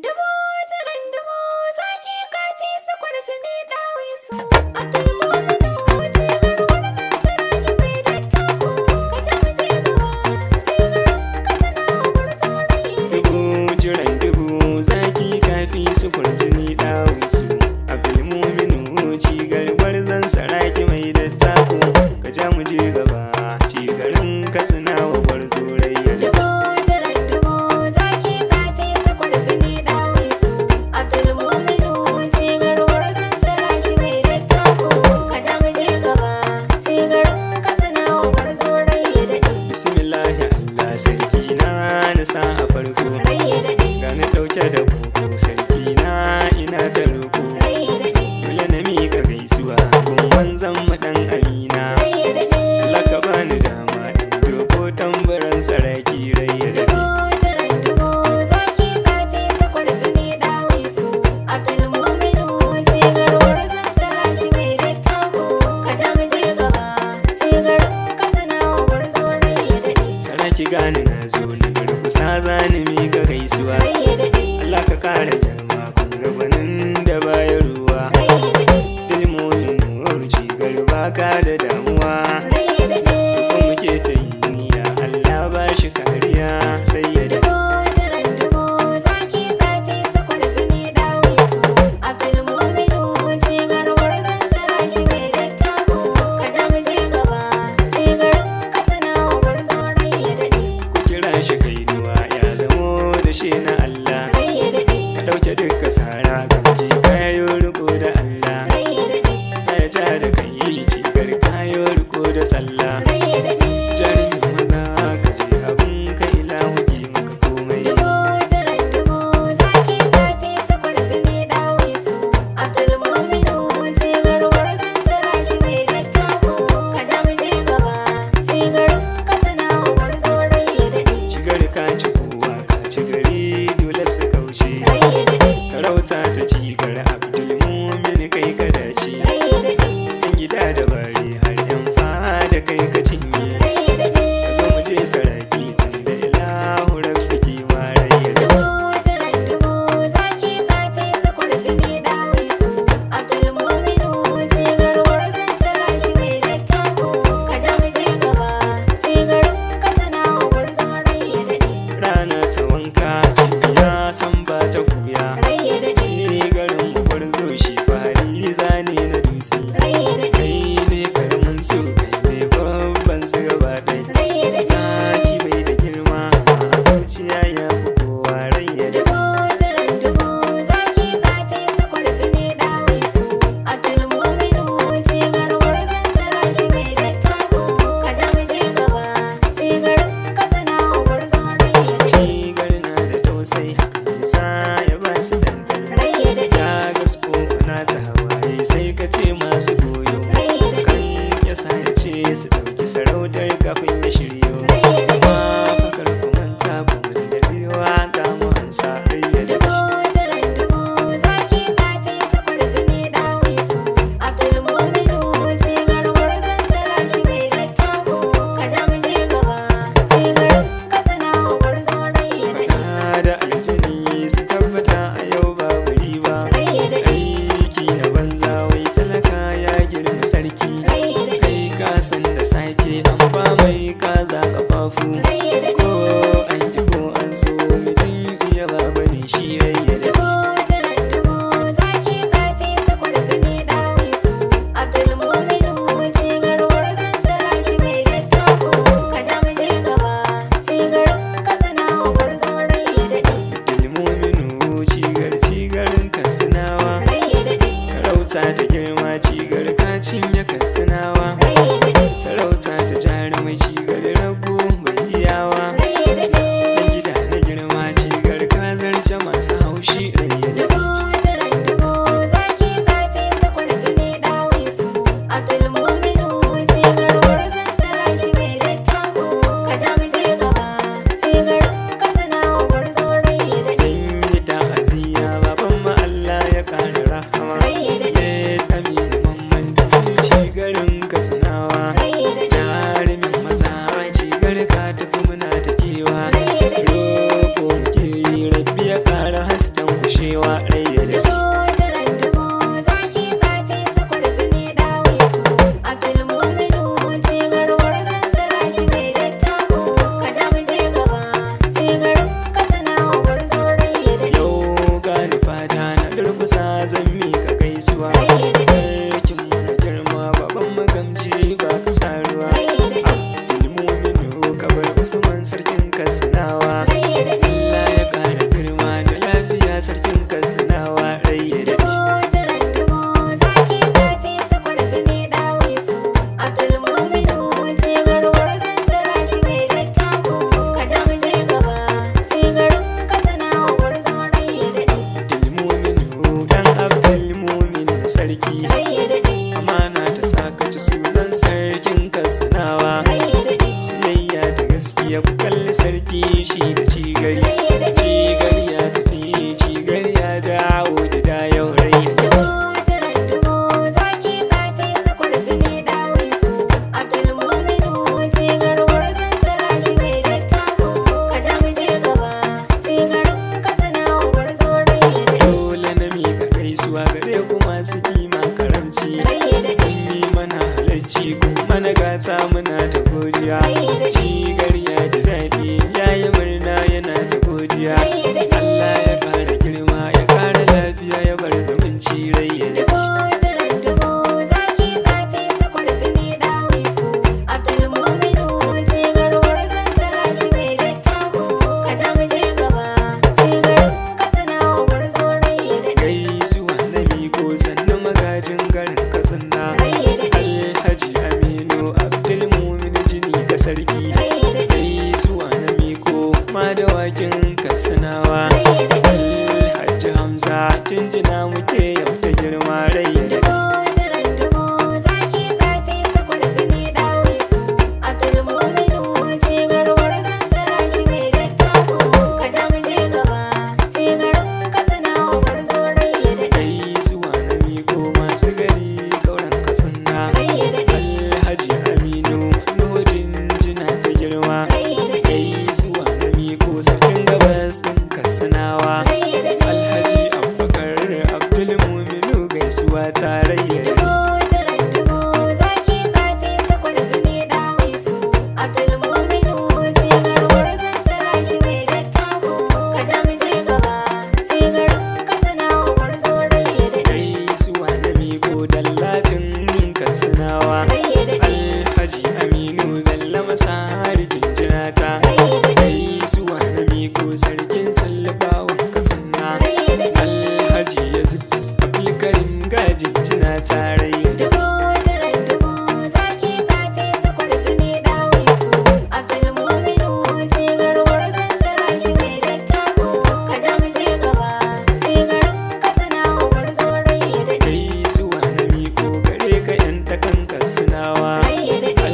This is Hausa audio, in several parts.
Dubu jiran dubu zaki kafi su kwarjini ɗawisu. Abdulmuminu jigar zan saraki mai dattako. Ka ta mu je gaba jigarin ka tana gwarzo rai. Dubu jiran dubu zaki kafi su kwarjini ɗawisu. Abdulmuminu jigar zan saraki mai dattako. Ka ja mu je gaba jigarin ka tana gwarzo rai. Sarki na nasa a farko gani ɗauke da koko sarki na ina ta roko dole na miƙa gaisuwa gun zan maɗan amina Allah ka bani dama doko tambaran saraki rai ya daɗe. Saraki gani na zo na durkusa zani miƙa gaisuwa Allah ka ƙara girma kun gabanin da baya ruwa Abdulmuminu jigar baka da damuwa ko muke ta yi niyya Allah ba shi kariya rai ya daɗe. Na Allah ka ɗauke duka sara gamji kayo riko da Allah ya ja da kai cikar kayo riko da sallah jarumin maza ka je abin ka ilahu ke maka komai. Sarauta ta cigar Abdulmumin kai ka dace yan gida da bari har yan fada kai ka cinye ka zo mu je saraki tun da ilahu rabbi ke marai ya daɗe. Rana ta wanka cibiya san ba ta kuya garin gwarzo shi fari zane na dutse kai ne karamin su kai ne babban su gaba ɗai zaki bai da girma a zuciya ya fi kowa rai ya daɗe. Cigar na da tausai haka sa ya ba su dandana ya gasko na ta hawaye sai ka ce masu goyo kan ya sa ya ce su ɗauki sarautar kafin ya shiryo ba fakar kumanta kuma da biyuwa za mu ansa rai ya daɗe. Da aljani su tabbata a yau babu riba aiki na banza wai talaka ya girma sarki kai ka san da sake an ba mai kaza kafafu ko an ji ko an so mijin iya baba ne shi rai ya daɗe. Cigarin katsinawa sarauta ta girma cigar ka cinye katsinawa sarauta ta jarumai cigar rago mai iyawa na gida na girma cigar ka zarce masu hau kewa rai ya daɗe. Dubu jiran dubu zaki kafi su kwarjini ɗawisu. Abdulmuminu cigarwar zansiraki mai dattako. Ka ja mu je gaba cigarin Katsina gwarzo rai ya daɗe. Yau gani fata na durkusa zan mika gaisuwa. Sarkin mu na girma baban magamci ba ka sa ruwa. Abdulmuminu kabar Usman sarkin Katsinawa. Allah ya ƙara girma da lafiya sarkin Katsinawa rai ya daɗe. Dubu jiran dubu zaki kafi su kwarjini ɗawisu. Abdulmuminu cigarwar zansiraki mai dattako. Ka ja mu je gaba cigarin Katsina gwarzo rai ya daɗe. Abdulmuminu dan Abdulmumin sarki. Rai ya daɗe. Amana ta saka ci sunan sarkin Katsinawa. Rai ya daɗe. Soyayya da gaskiya ku kalli sarki shi da cigari. Cigari ya tafi cigari ya dawo da dayau rai ya daɗe. Dubu jiran dubu zaki kafi su kwarjini ɗawisu. Abdulmuminu cigarwar zansiraki mai dattako. Ka ja mu je gaba cigarin Katsina gwarzo rai ya daɗe. Dole na miƙa gaisuwa gare ku masu kima karamci. Rai ya daɗe. Kun yi mana halarci kuma na gata muna ta godiya. Cigari ya ji daɗi ya yi murna yana ta godiya. Allah ya ƙara girma ya ƙara lafiya ya bar zumunci rai ya daɗe. Dubu jiran dubu zaki kafi su kwarjini ɗawisu. Abdulmuminu cigarwar zansiraki mai dattako. Ka ja mu je gaba cigarin Katsina gwarzo rai ya daɗe. Gaisuwa na miko sannu magajin garin Katsina. Rai ya daɗe. Alhaji Aminu Abdulmumin jini ga sarki. Rai ya daɗe. Gaisuwa na miko madawakin Katsinawa. Rai ya daɗe. Alhaji Hamza jinjina muke yau da girma rai ya daɗe. Dubu jiran dubu zaki kafi su kwarjini ɗawisu. Abdulmuminu cigarwar zansiraki mai dattako. Ka ja mu je gaba cigarin Katsina gwarzo rai ya daɗe. Gaisuwa na miko masu gari kauran Katsina. Rai ya daɗe. Alhaji Aminu Nuhu jinjina da girma. Rai ya daɗe. Gaisuwa na miko sarkin gabas ɗin Katsinawa. Rai ya daɗe. Alhaji Abubakar Abdulmuminu gaisuwa tarayya. Dubu jiran dubu zaki kafi su kwarjini ɗawisu. Abdulmuminu cigarwar zansiraki mai dattako. Ka ja mu je gaba cigarin Katsina gwarzo rai ya daɗe. Gaisuwa na miko dallatin Katsinawa. Rai ya daɗe. Alhaji Aminu Bello Masari jinjina ta. Rai ya daɗe. Gaisuwa na miko sarkin sallabawan Katsina. Rai ya daɗe. Alhaji Yazid Abdulkarim ga jinjina tarayya. Dubu jiran dubu zaki kafi su kwarjini ɗawisu. Abdulmuminu cigarwar zansiraki mai dattako. Ka ja mu je gaba cigarin Katsina gwarzo rai ya daɗe. Gaisuwa na miko gare ka yan takan Katsinawa. Rai ya daɗe.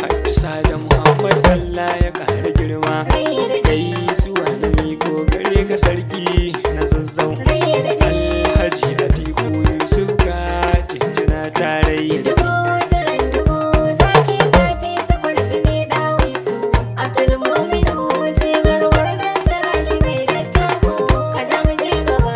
Alhaji Sada Muhammad Allah ya ƙara girma. Rai ya daɗe. Gaisuwa na miko gare ka sarki na zazzau. Rai ya daɗe. Alhaji Atiku Yusuf ga jinjina tarayya. Dubu jiran dubu zaki kafi su kwarjini ɗawisu. Abdulmuminu cigarwar zansiraki mai dattako. Ka ja mu je gaba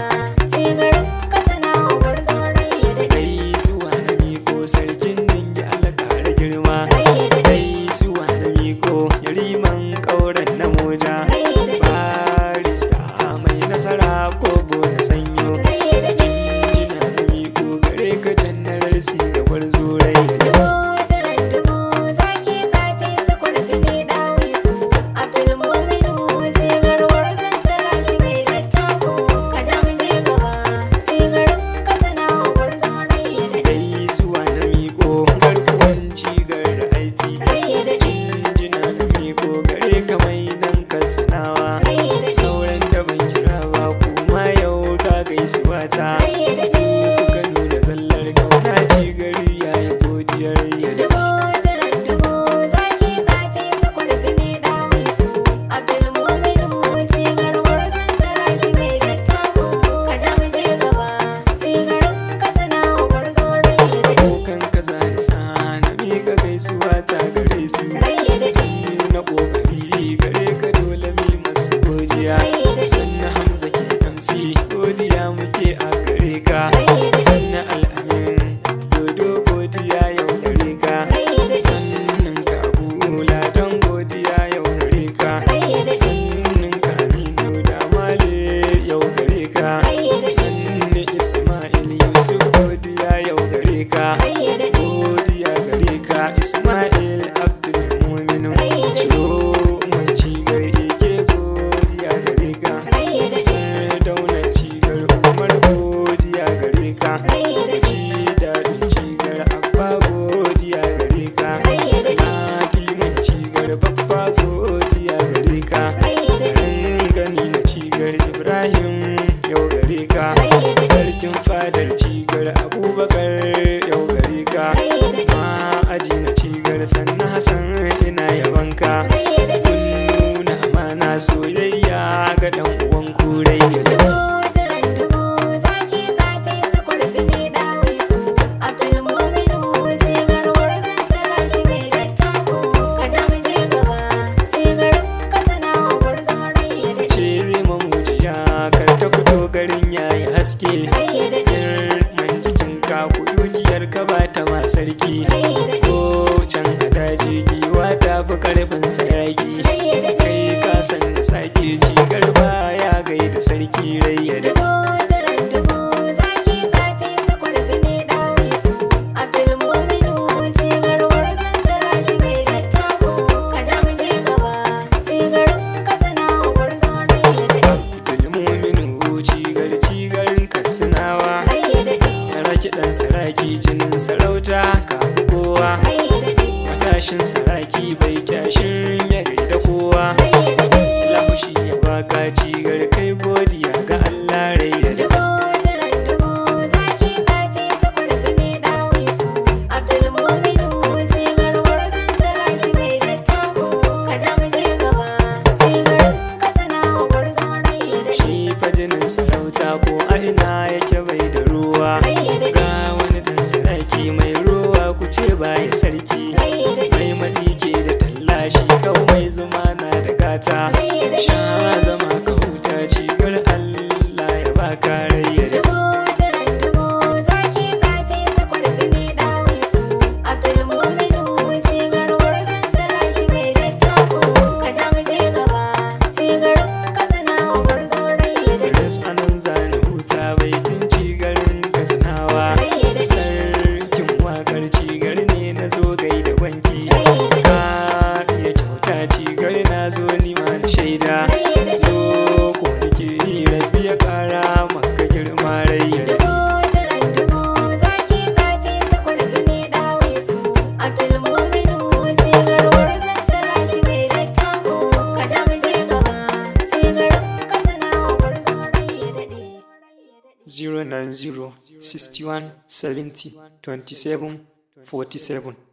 cigarin Katsina gwarzo rai ya daɗe. Gaisuwa na miko sarkin dangi Allah ƙara girma. Rai ya daɗe. Gaisuwa na miko yariman ƙauren na moda. Rai ya daɗe. Barista mai nasara kogo da sanyo. Rai ya daɗe. Jinjina na miko gare ka jannarar si da gwarzo rai ya daɗe. Dubu jiran dubu zaki kafi su kwarjini ɗawisu. Abdulmuminu cigarwar zansiraki mai dattako. Ka ja mu je gaba cigarin Katsina gwarzo rai ya daɗe. Gaisuwa na miko garkuwan cigar da aiki. Rai ya daɗe. Jinjina na miko gare ka mai nan Katsinawa. Rai ya daɗe. Sauran da ban kira ba kuma yau ga gaisuwa ta. Rai ya daɗe. Kuka nuna zallar kauna cigari yayi godiyar ya daɗe. Dubu jiran dubu zaki kafi su kwarjini ɗawisu. Abdulmuminu cigarwar zansiraki mai dattako. Ka ja mu je gaba cigarin Katsina gwarzo rai ya daɗe. Abokan kaza da sa na miƙa gaisuwa ta gare su. Rai ya daɗe. Sun na ƙoƙari gare ka dole mi masu godiya. Rai ya daɗe. Sannan Hamza ke amsi godiya gare ka, sarkin fadar cigar Abubakar yau gare ka, ma'aji na cigar sannan Hassan ina yabanka, kun nuna amana soyayya ga dan uwan kurayya. Haske girman jikinka kuyugiyar ka ba ta ma sarki, ko can a daji giwa ta fi karfin sayaki, kai ka san da sake ci garba ya gaida sarki rayya da saraki jinin sarauta kafi kowa, matashin saraki bai kyashin ya gaida kowa, lamushi ya baka cigar kai godiya ga Allah rai da shi fa jinin sarauta ko aina yake bai da ruwa, sarki mai ruwa ku ce baya sarki, mai malike da tallashi kau mai zuma na da gata, sha zama ka huta cigar Allah ya baka rayya da anan zane huta baitin cigarin kasanawa, sarkin wakar cigar ne na zo gai da gwanki, ka iya kyauta cigar na zo nima na shaida, zo ko nake yi rabi ya kara maka girma rayya da (090 61 70 27 47).